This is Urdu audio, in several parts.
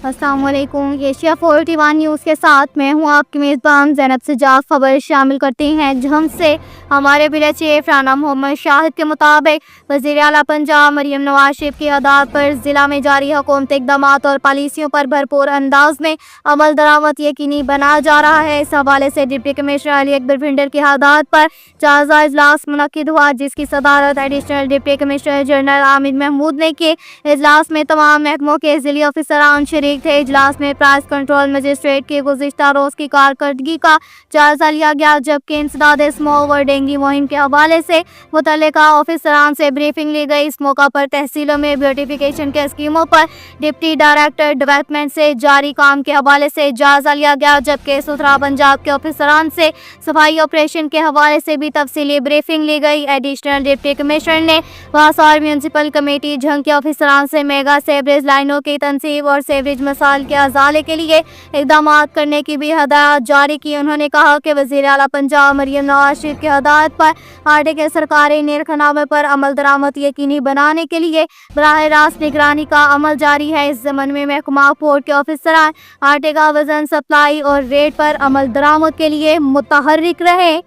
السلام علیکم۔ ایشیا 41 نیوز کے ساتھ میں ہوں آپ کی میزبان زینب سجاد۔ خبر شامل کرتے ہیں جہاں سے ہمارے بیورو چیف رانا محمد شاہد کے مطابق وزیر اعلیٰ پنجاب مریم نواز شریف کی ہدایت پر ضلع میں جاری حکومتی اقدامات اور پالیسیوں پر بھرپور انداز میں عمل درآمد یقینی بنایا جا رہا ہے۔ اس حوالے سے ڈپٹی کمشنر علی اکبر بھنڈر کی ہدایت پر جائزہ اجلاس منعقد ہوا، جس کی صدارت additional deputy commissioner general Amir Mahmood نے کی۔ اجلاس میں تمام محکموں کے ضلعی افسران شریک تھے۔ اجلاس میں پرائس کنٹرول مجسٹریٹ کی گزشتہ روز کی کارکردگی کا جائزہ لیا گیا، جبکہ انسداد اسموگ اور ڈینگی مہم کے حوالے سے متعلقہ افسران سے بریفنگ لی گئی۔ اس موقع پر تحصیلوں میں بیوٹیفیکیشن کے اسکیموں پر ڈپٹی ڈائریکٹر ڈیولپمنٹ سے جاری کام کے حوالے سے جائزہ لیا گیا، جبکہ ستھرا پنجاب کے افسران سے صفائی آپریشن کے حوالے سے بھی تفصیلی بریفنگ لی گئی۔ ایڈیشنل ڈپٹی کمشنر نے واثار میونسپل کمیٹی جھنگ کے افسران سے میگا سیوریج لائنوں کی تنصیب اور سیوریج مسائل کے ازالے کے لیے اقدامات کرنے کی بھی ہدایات جاری کی۔ انہوں نے کہا کہ وزیر اعلیٰ پنجاب مریم نواز شریف کی ہدایت پر آٹے کے سرکاری نرخنامے پر عمل درآمد یقینی بنانے کے لیے براہ راست نگرانی کا عمل جاری ہے۔ اس ضمن میں محکمہ بورڈ کے افسران آٹے کا وزن، سپلائی اور ریٹ پر عمل درآمد کے لیے متحرک رہے۔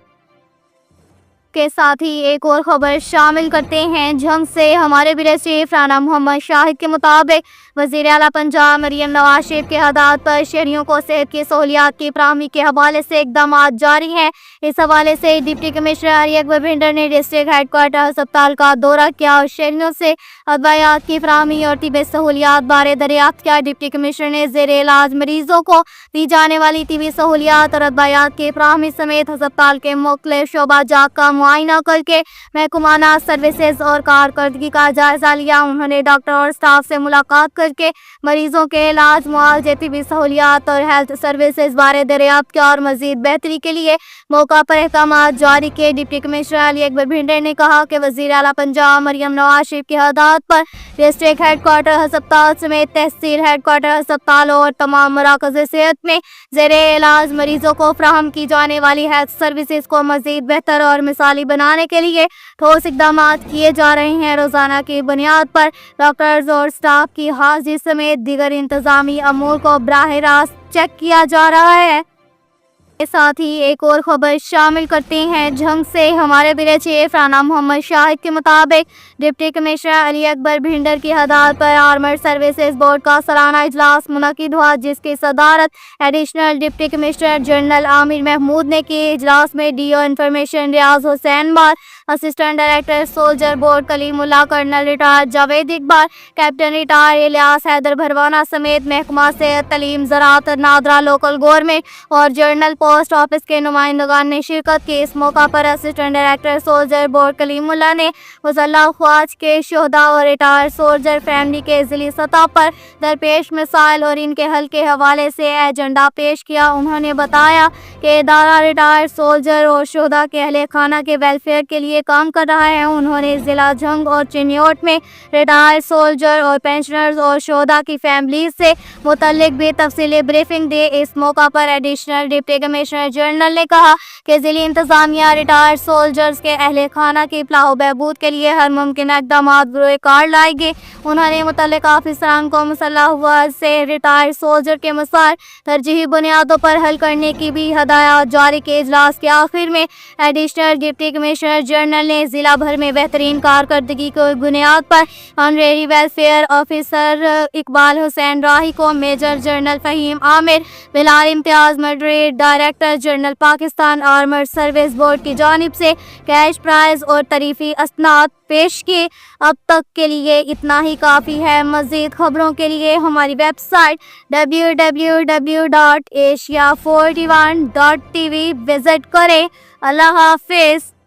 کے ساتھ ہی ایک اور خبر شامل کرتے ہیں جھنگ سے ہمارے بیورو چیف رانا محمد شاہد کے مطابق وزیر اعلیٰ پنجاب مریم نواز شریف کی ہدایت پر شہریوں کو صحت کی سہولیات کی فراہمی کے حوالے سے اقدامات جاری ہیں۔ اس حوالے سے ڈپٹی کمشنر علی اکبر بھنڈر نے ڈسٹرکٹ ہیڈ کوارٹر ہسپتال کا دورہ کیا اور شہریوں سے ادویات کی فراہمی اور طبی سہولیات بارے دریافت کیا۔ ڈپٹی کمشنر نے زیر علاج مریضوں کو دی جانے والی طبی سہولیات اور ادویات کی فراہمی سمیت ہسپتال کے مختلف شعبہ جات کا معائنہ کر کے محکمانہ سروسز اور کارکردگی کا جائزہ لیا۔ انہوں نے ڈاکٹر اور اسٹاف سے ملاقات کر کے مریضوں کے علاج، معالجے، طبی سہولیات اور ہیلتھ سروسز بارے دریافت کیا اور مزید بہتری کے لیے موقع پر احکامات جاری کیے۔ ڈپٹی کمشنر علی اکبر بھنڈر نے کہا کہ وزیر اعلیٰ پنجاب مریم نواز شریف کی ہدایت پر ڈسٹرکٹ ہیڈ کوارٹر ہسپتال سمیت تحصیل ہیڈ کوارٹر ہسپتالوں اور تمام مراکز صحت میں زیر علاج مریضوں کو فراہم کی جانے والی ہیلتھ سروسز کو مزید بہتر اور مثالی بنانے کے لیے ٹھوس اقدامات کیے جا رہے ہیں۔ روزانہ کی بنیاد پر ڈاکٹرز اور اسٹاف کی حاضری سمیت دیگر انتظامی امور کو براہ راست چیک کیا جا رہا ہے۔ کے ساتھ ہی ایک اور خبر شامل کرتے ہیں جھنگ سے ہمارے بیورو چیف رانا محمد شاہد کے مطابق ڈپٹی کمشنر علی اکبر بھنڈر کی ہدایت پر آرمڈ سروسز بورڈ کا سالانہ اجلاس منعقد ہوا، جس کی صدارت additional deputy commissioner general Amir Mahmood نے کی۔ اجلاس میں D O information Riaz Hussain بار، assistant director soldier board Kaleem Ullah, colonel retired Javed Iqbal, captain retire Ilyas Haider Bharwana سمیت محکمہ صحت، تعلیم، زراعت، نادرا لوکل گورنمنٹ اور جنرل پوسٹ آفس کے نمائندگان نے شرکت کی۔ اس موقع پر assistant director soldier board Kaleem Ullah نے مسلح افواج کے شہداء اور ریٹائر سولجر فیملی کے ضلعی سطح پر درپیش مسائل اور ان کے حل کے حوالے سے ایجنڈا پیش کیا۔ انہوں نے بتایا کہ ادارہ ریٹائر سولجر اور شہداء کے اہل خانہ کے ویلفیئر کے لیے کام کر رہا ہے۔ انہوں نے ضلع جھنگ اور چنیوٹ میں ریٹائر سولجر اور پینشنرز اور شہداء کی فیملیز سے متعلق بھی تفصیلی بریفنگ دی۔ اس موقع پر ایڈیشنل ڈپٹی کمشنر جنرل نے کہا کہ ضلعی انتظامیہ ریٹائر سولجرز کے اہل خانہ کی فلاح و بہبود کے لیے ہر ممکنہ اقدامات بروئے کار لائے گی۔ انہوں نے متعلقہ افسران کو مسلح افواج سے ریٹائر سولجر کے مسائل ترجیحی بنیادوں پر حل کرنے کی بھی ہدایات جاری کی۔ اجلاس کے آخر میں ایڈیشنل ڈپٹی کمشنر جنرل نے ضلع بھر میں بہترین کارکردگی کی بنیاد پر honorary welfare officer Iqbal Hussain Rahi کو میجر جنرل فہیم عامر، بلال امتیاز مڈریٹ، director general Pakistan armed service board کی جانب سے کیش پرائز اور تعریفی اسناد پیش کیے۔ اب تک کے لیے اتنا ہی کافی ہے۔ مزید خبروں کے لیے ہماری ویب سائٹ www.asia41.tv وزٹ کریں۔ اللہ حافظ۔